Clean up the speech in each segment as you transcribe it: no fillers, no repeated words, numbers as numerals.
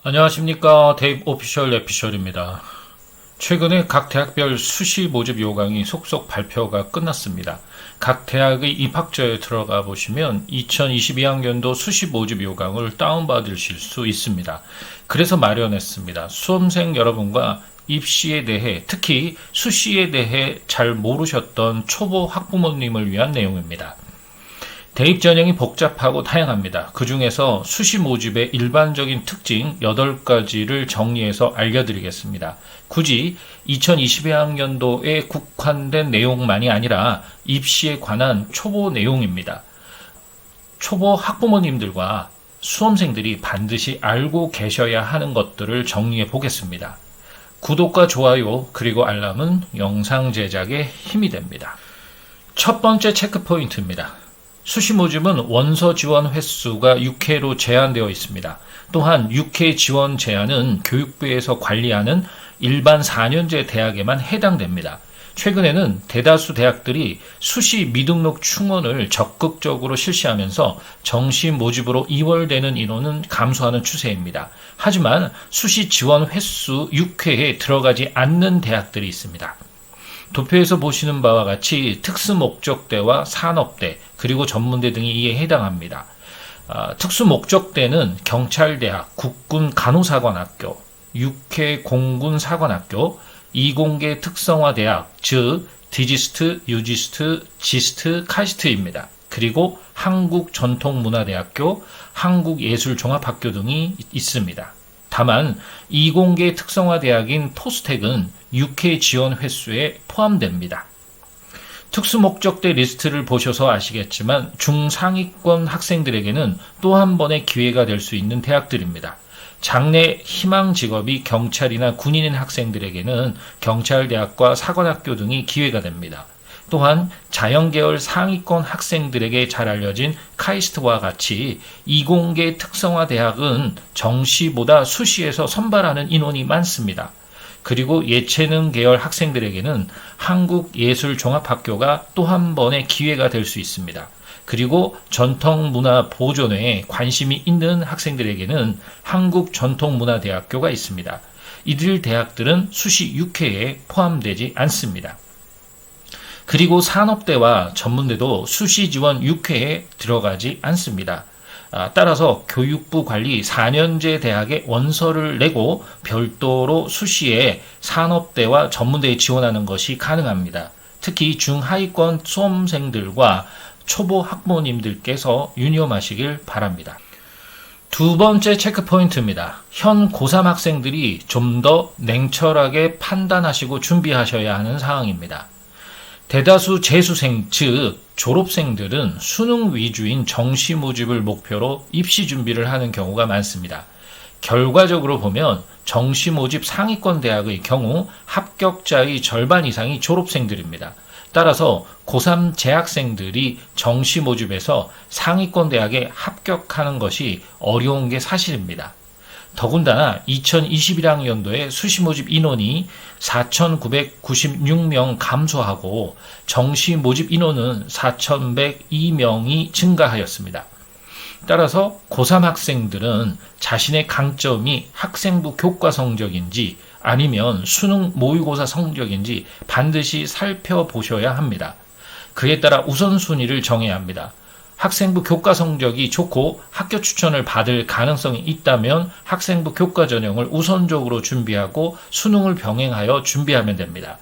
안녕하십니까. 데이브 오피셜 레피셜입니다. 최근에 각 대학별 수시 모집 요강이 속속 발표가 끝났습니다. 각 대학의 입학처에 들어가 보시면 2022학년도 수시 모집 요강을 다운받으실 수 있습니다. 그래서 마련했습니다. 수험생 여러분과 입시에 대해, 특히 수시에 대해 잘 모르셨던 초보 학부모님을 위한 내용입니다. 대입 전형이 복잡하고 다양합니다. 그 중에서 수시 모집의 일반적인 특징 8가지를 정리해서 알려드리겠습니다. 굳이 2022학년도에 국한된 내용만이 아니라 입시에 관한 초보 내용입니다. 초보 학부모님들과 수험생들이 반드시 알고 계셔야 하는 것들을 정리해 보겠습니다. 구독과 좋아요 그리고 알람은 영상 제작에 힘이 됩니다. 첫 번째 체크 포인트입니다. 수시 모집은 원서 지원 횟수가 6회로 제한되어 있습니다. 또한 6회 지원 제한은 교육부에서 관리하는 일반 4년제 대학에만 해당됩니다. 최근에는 대다수 대학들이 수시 미등록 충원을 적극적으로 실시하면서 정시 모집으로 이월되는 인원은 감소하는 추세입니다. 하지만 수시 지원 횟수 6회에 들어가지 않는 대학들이 있습니다. 도표에서 보시는 바와 같이 특수목적대와 산업대 그리고 전문대 등이 이에 해당합니다. 특수목적대는 경찰대학, 국군간호사관학교, 육해 공군사관학교, 이공계 특성화대학, 즉 디지스트, 유지스트, 지스트, 카시트입니다. 그리고 한국전통문화대학교, 한국예술종합학교 등이 있습니다. 다만 이공계 특성화대학인 포스텍은 6회 지원 횟수에 포함됩니다. 특수목적대 리스트를 보셔서 아시겠지만 중상위권 학생들에게는 또 한 번의 기회가 될 수 있는 대학들입니다. 장래 희망 직업이 경찰이나 군인인 학생들에게는 경찰대학과 사관학교 등이 기회가 됩니다. 또한 자연계열 상위권 학생들에게 잘 알려진 카이스트와 같이 이공계 특성화 대학은 정시보다 수시에서 선발하는 인원이 많습니다. 그리고 예체능 계열 학생들에게는 한국예술종합학교가 또 한 번의 기회가 될 수 있습니다. 그리고 전통문화 보존에 관심이 있는 학생들에게는 한국전통문화대학교가 있습니다. 이들 대학들은 수시 6회에 포함되지 않습니다. 그리고 산업대와 전문대도 수시 지원 6회에 들어가지 않습니다. 따라서 교육부 관리 4년제 대학에 원서를 내고 별도로 수시에 산업대와 전문대에 지원하는 것이 가능합니다. 특히 중하위권 수험생들과 초보 학부모님들께서 유념하시길 바랍니다. 두 번째 체크 포인트입니다. 현 고3 학생들이 좀 더 냉철하게 판단하시고 준비하셔야 하는 사항입니다. 대다수 재수생, 즉 졸업생들은 수능 위주인 정시 모집을 목표로 입시 준비를 하는 경우가 많습니다. 결과적으로 보면 정시 모집 상위권 대학의 경우 합격자의 절반 이상이 졸업생들입니다. 따라서 고3 재학생들이 정시 모집에서 상위권 대학에 합격하는 것이 어려운 게 사실입니다. 더군다나 2021학년도에 수시 모집 인원이 4,996명 감소하고 정시 모집 인원은 4,102명이 증가하였습니다. 따라서 고3 학생들은 자신의 강점이 학생부 교과 성적인지 아니면 수능 모의고사 성적인지 반드시 살펴보셔야 합니다. 그에 따라 우선순위를 정해야 합니다. 학생부 교과 성적이 좋고 학교 추천을 받을 가능성이 있다면 학생부 교과 전형을 우선적으로 준비하고 수능을 병행하여 준비하면 됩니다.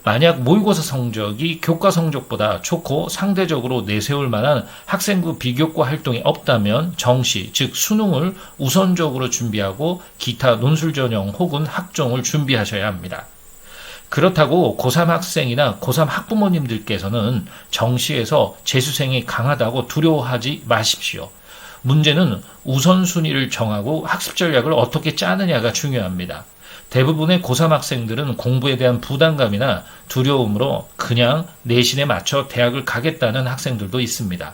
만약 모의고사 성적이 교과 성적보다 좋고 상대적으로 내세울 만한 학생부 비교과 활동이 없다면 정시, 즉 수능을 우선적으로 준비하고 기타 논술 전형 혹은 학종을 준비하셔야 합니다. 그렇다고 고3 학생이나 고3 학부모님들께서는 정시에서 재수생이 강하다고 두려워하지 마십시오. 문제는 우선순위를 정하고 학습 전략을 어떻게 짜느냐가 중요합니다. 대부분의 고3 학생들은 공부에 대한 부담감이나 두려움으로 그냥 내신에 맞춰 대학을 가겠다는 학생들도 있습니다.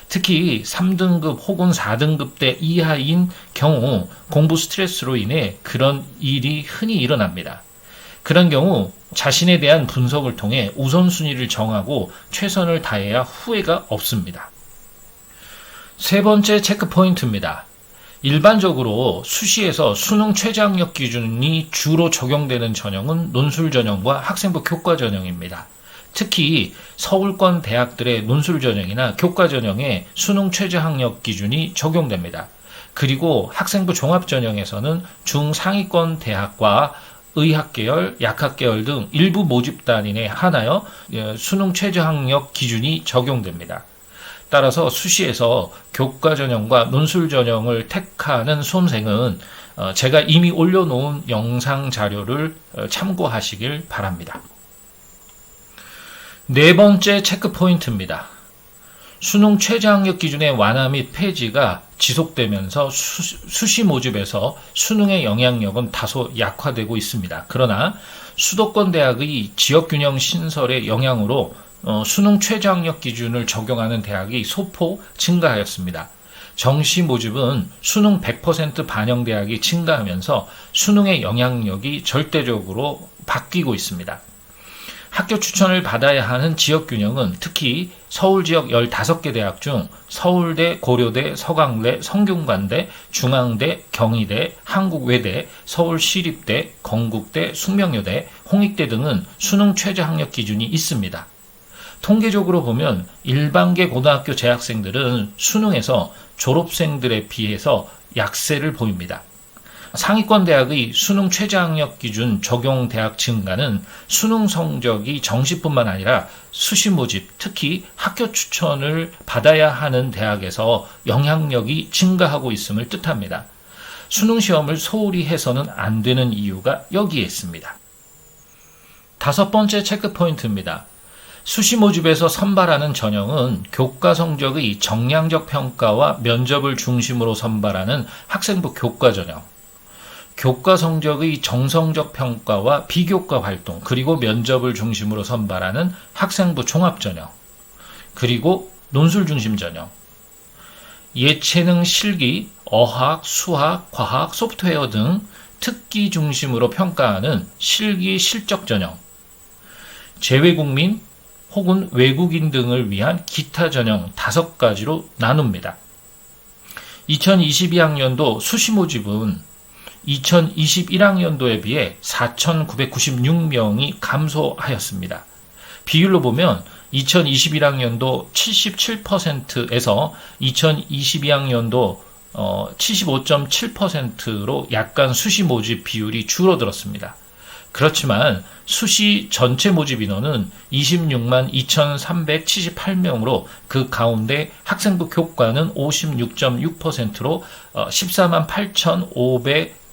특히 3등급 혹은 4등급대 이하인 경우 공부 스트레스로 인해 그런 일이 흔히 일어납니다. 그런 경우 자신에 대한 분석을 통해 우선순위를 정하고 최선을 다해야 후회가 없습니다. 세 번째 체크 포인트입니다. 일반적으로 수시에서 수능 최저학력 기준이 주로 적용되는 전형은 논술 전형과 학생부 교과 전형입니다. 특히 서울권 대학들의 논술 전형이나 교과 전형에 수능 최저학력 기준이 적용됩니다. 그리고 학생부 종합 전형에서는 중상위권 대학과 의학계열, 약학계열 등 일부 모집단위에 한하여 수능 최저학력 기준이 적용됩니다. 따라서 수시에서 교과 전형과 논술 전형을 택하는 수험생은 제가 이미 올려놓은 영상 자료를 참고하시길 바랍니다. 네 번째 체크 포인트입니다. 수능 최저학력 기준의 완화 및 폐지가 지속되면서 수시 모집에서 수능의 영향력은 다소 약화되고 있습니다. 그러나 수도권 대학의 지역균형 신설의 영향으로 수능 최저학력 기준을 적용하는 대학이 소폭 증가하였습니다. 정시 모집은 수능 100% 반영 대학이 증가하면서 수능의 영향력이 절대적으로 바뀌고 있습니다. 학교 추천을 받아야 하는 지역균형은 특히 서울 지역 15개 대학 중 서울대, 고려대, 서강대, 성균관대, 중앙대, 경희대, 한국외대, 서울시립대, 건국대, 숙명여대, 홍익대 등은 수능 최저학력 기준이 있습니다. 통계적으로 보면 일반계 고등학교 재학생들은 수능에서 졸업생들에 비해서 약세를 보입니다. 상위권 대학의 수능 최저학력 기준 적용 대학 증가는 수능 성적이 정시뿐만 아니라 수시 모집, 특히 학교 추천을 받아야 하는 대학에서 영향력이 증가하고 있음을 뜻합니다. 수능 시험을 소홀히 해서는 안 되는 이유가 여기에 있습니다. 다섯 번째 체크 포인트입니다. 수시 모집에서 선발하는 전형은 교과 성적의 정량적 평가와 면접을 중심으로 선발하는 학생부 교과 전형, 교과 성적의 정성적 평가와 비교과 활동, 그리고 면접을 중심으로 선발하는 학생부 종합 전형, 그리고 논술 중심 전형, 예체능 실기, 어학, 수학, 과학, 소프트웨어 등 특기 중심으로 평가하는 실기 실적 전형, 재외국민 혹은 외국인 등을 위한 기타 전형 5가지로 나눕니다. 2022학년도 수시 모집은 2021학년도에 비해 4,996명이 감소하였습니다. 비율로 보면 2021학년도 77%에서 2022학년도 75.7%로 약간 수시 모집 비율이 줄어들었습니다. 그렇지만 수시 전체 모집 인원은 26만 2,378명으로 그 가운데 학생부 교과는 56.6%로 14만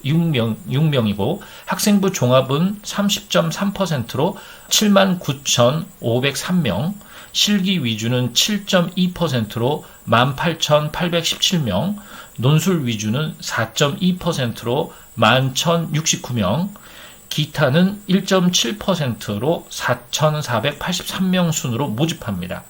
8,506명이고 학생부 종합은 30.3%로 7만 9,503명, 실기 위주는 7.2%로 18,817명, 논술 위주는 4.2%로 11,069명, 기타는 1.7%로 4,483명 순으로 모집합니다.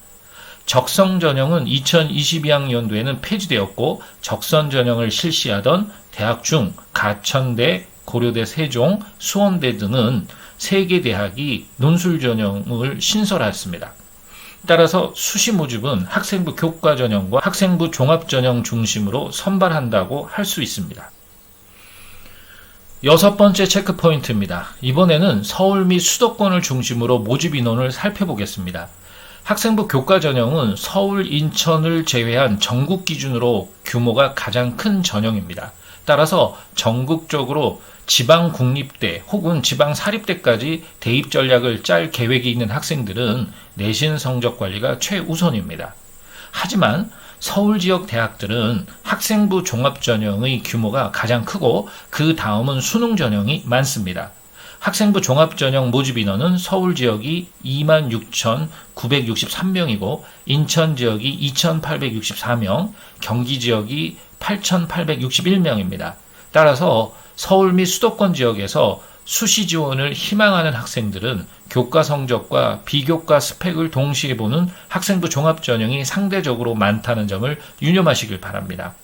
적성 전형은 2022학년도에는 폐지되었고 적선 전형을 실시하던 대학 중 가천대, 고려대 세종, 수원대 등은 3개 대학이 논술 전형을 신설하였습니다. 따라서 수시 모집은 학생부 교과 전형과 학생부 종합 전형 중심으로 선발한다고 할 수 있습니다. 여섯 번째 체크 포인트입니다. 이번에는 서울 및 수도권을 중심으로 모집 인원을 살펴보겠습니다. 학생부 교과 전형은 서울, 인천을 제외한 전국 기준으로 규모가 가장 큰 전형입니다. 따라서 전국적으로 지방 국립대 혹은 지방 사립대까지 대입 전략을 짤 계획이 있는 학생들은 내신 성적 관리가 최우선입니다. 하지만 서울 지역 대학들은 학생부 종합 전형의 규모가 가장 크고 그 다음은 수능 전형이 많습니다. 학생부 종합 전형 모집 인원은 서울 지역이 26,963명이고 인천 지역이 2,864명, 경기 지역이 8,861명입니다. 따라서 서울 및 수도권 지역에서 수시 지원을 희망하는 학생들은 교과 성적과 비교과 스펙을 동시에 보는 학생부 종합 전형이 상대적으로 많다는 점을 유념하시길 바랍니다.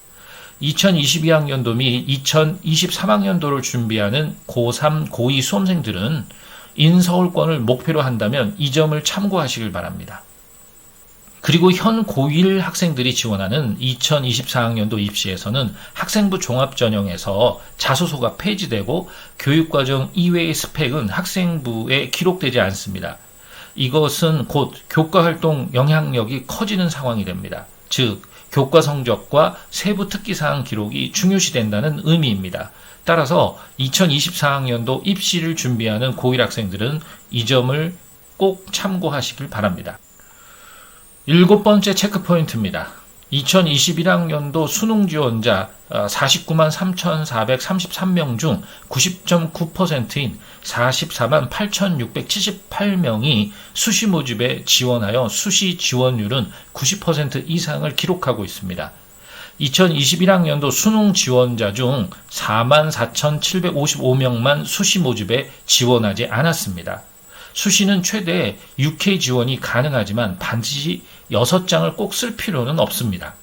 2022학년도 및 2023학년도를 준비하는 고3, 고2 수험생들은 인서울권을 목표로 한다면 이 점을 참고하시길 바랍니다. 그리고 현 고1 학생들이 지원하는 2024학년도 입시에서는 학생부 종합전형에서 자소서가 폐지되고 교육과정 이외의 스펙은 학생부에 기록되지 않습니다. 이것은 곧 교과활동 영향력이 커지는 상황이 됩니다. 즉, 교과 성적과 세부 특기사항 기록이 중요시된다는 의미입니다. 따라서 2024학년도 입시를 준비하는 고1 학생들은 이 점을 꼭 참고하시길 바랍니다. 7번째 체크포인트입니다. 2021학년도 수능 지원자 49만 3,433명 중 90.9%인 44만 8,678명이 수시 모집에 지원하여 수시 지원율은 90% 이상을 기록하고 있습니다. 2021학년도 수능 지원자 중 4만 4,755명만 수시 모집에 지원하지 않았습니다. 수시는 최대 6회 지원이 가능하지만 반드시 6장을 꼭 쓸 필요는 없습니다.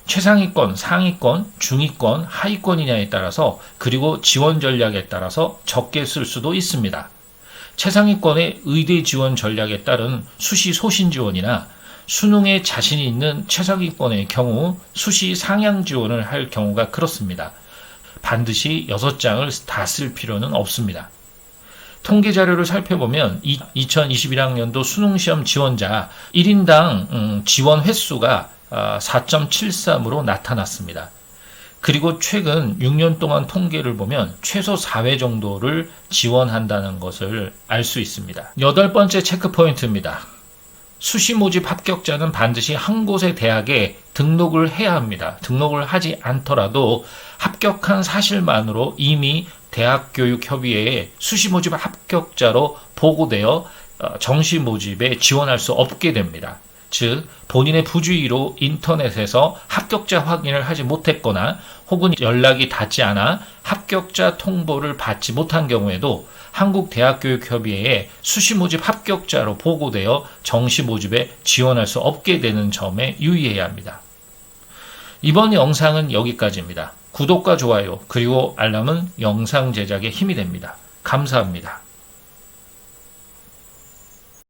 최상위권, 상위권, 중위권, 하위권이냐에 따라서 그리고 지원 전략에 따라서 적게 쓸 수도 있습니다. 최상위권의 의대 지원 전략에 따른 수시 소신 지원이나 수능에 자신이 있는 최상위권의 경우 수시 상향 지원을 할 경우가 그렇습니다. 반드시 6장을 다 쓸 필요는 없습니다. 통계 자료를 살펴보면 2021학년도 수능시험 지원자 1인당 지원 횟수가 4.73으로 나타났습니다. 그리고 최근 6년 동안 통계를 보면 최소 4회 정도를 지원한다는 것을 알 수 있습니다. 8번째 체크포인트입니다. 수시 모집 합격자는 반드시 한 곳의 대학에 등록을 해야 합니다. 등록을 하지 않더라도 합격한 사실만으로 이미 대학교육협의회에 수시 모집 합격자로 보고되어 정시 모집에 지원할 수 없게 됩니다. 즉, 본인의 부주의로 인터넷에서 합격자 확인을 하지 못했거나 혹은 연락이 닿지 않아 합격자 통보를 받지 못한 경우에도 한국대학교육협의회에 수시 모집 합격자로 보고되어 정시 모집에 지원할 수 없게 되는 점에 유의해야 합니다. 이번 영상은 여기까지입니다. 구독과 좋아요 그리고 알람은 영상 제작에 힘이 됩니다. 감사합니다.